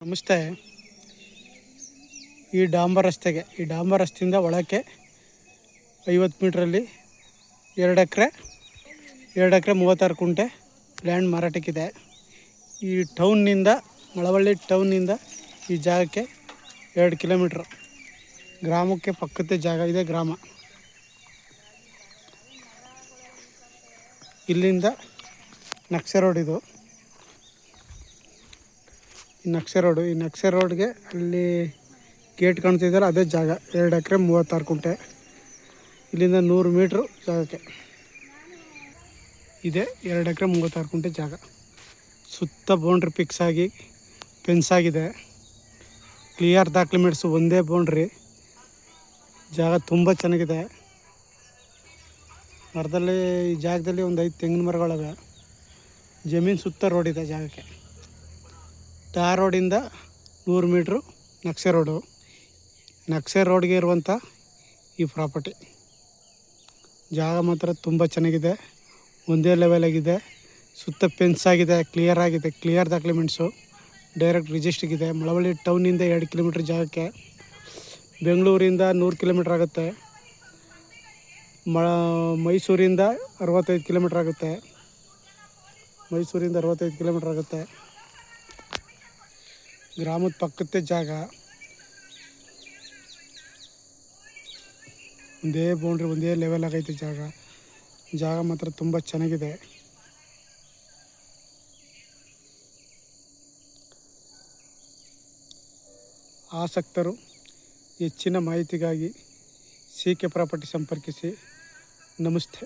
ನಮಸ್ತೆ. ಈ ಡಾಂಬರ್ ರಸ್ತೆಯಿಂದ ಒಳಕ್ಕೆ 50 ಮೀಟ್ರಲ್ಲಿ 2 ಎಕರೆ 36 ಕುಂಟೆ ಲ್ಯಾಂಡ್ ಮಾರಾಟಕ್ಕಿದೆ. ಈ ಟೌನ್ನಿಂದ ಮಳವಳ್ಳಿ ಟೌನ್ನಿಂದ ಈ ಜಾಗಕ್ಕೆ 2 ಕಿಲೋಮೀಟ್ರ್ ಗ್ರಾಮಕ್ಕೆ ಪಕ್ಕದ ಜಾಗ ಇದೆ. ಗ್ರಾಮ ಇಲ್ಲಿಂದ ನಕ್ಷೆ ರೋಡ್. ಇದು ಈ ನಕ್ಷೆ ರೋಡ್ಗೆ ಅಲ್ಲಿ ಗೇಟ್ ಕಾಣ್ತಿದ್ದಾರೆ, ಅದೇ ಜಾಗ. 2 ಎಕರೆ 36 ಕುಂಟೆ. ಇಲ್ಲಿಂದ 100 ಮೀಟ್ರು ಜಾಗಕ್ಕೆ ಇದೆ. 2 ಎಕರೆ 36 ಕುಂಟೆ ಜಾಗ. ಸುತ್ತ ಬೌಂಡ್ರಿ ಫಿಕ್ಸ್ ಆಗಿ ಫೆನ್ಸ್ ಆಗಿದೆ. ಕ್ಲಿಯರ್ ಡಾಕ್ಯುಮೆಂಟ್ಸು, ಒಂದೇ ಬೌಂಡ್ರಿ. ಜಾಗ ತುಂಬ ಚೆನ್ನಾಗಿದೆ. ಈ ಜಾಗದಲ್ಲಿ ಒಂದು 5 ತೆಂಗಿನ ಮರಗಳಿವೆ. ಜಮೀನು ಸುತ್ತ ರೋಡ್ ಇದೆ ಜಾಗಕ್ಕೆ. ಟಾರ್ ರೋಡಿಂದ 100 ಮೀಟ್ರು ನಕ್ಷೆ ರೋಡ್ಗೆ ಇರುವಂಥ ಈ ಪ್ರಾಪರ್ಟಿ. ಜಾಗ ಮಾತ್ರ ತುಂಬ ಚೆನ್ನಾಗಿದೆ, ಒಂದೇ ಲೆವೆಲ್ ಆಗಿದೆ. ಸುತ್ತ ಫೆನ್ಸ್ ಆಗಿದೆ, ಕ್ಲಿಯರ್ ಡಾಕ್ಯುಮೆಂಟ್ಸು. ಡೈರೆಕ್ಟ್ ರಿಜಿಸ್ಟ್ರಿಗಿದೆ. ಮಳವಳ್ಳಿ ಟೌನಿಂದ 2 ಕಿಲೋಮೀಟ್ರ್ ಜಾಗಕ್ಕೆ. ಬೆಂಗಳೂರಿಂದ 100 ಕಿಲೋಮೀಟ್ರ್ ಆಗುತ್ತೆ. ಮೈಸೂರಿಂದ 65 ಕಿಲೋಮೀಟ್ರ್ ಆಗುತ್ತೆ. ಗ್ರಾಮದ ಪಕ್ಕದ ಜಾಗ. ಒಂದೇ ಬೌಂಡ್ರಿ, ಒಂದೇ ಲೆವೆಲ್ ಆಗೈತೆ ಜಾಗ ಮಾತ್ರ ತುಂಬ ಚೆನ್ನಾಗಿದೆ. ಆಸಕ್ತರು ಹೆಚ್ಚಿನ ಮಾಹಿತಿಗಾಗಿ CK ಪ್ರಾಪರ್ಟಿ ಸಂಪರ್ಕಿಸಿ. ನಮಸ್ತೆ.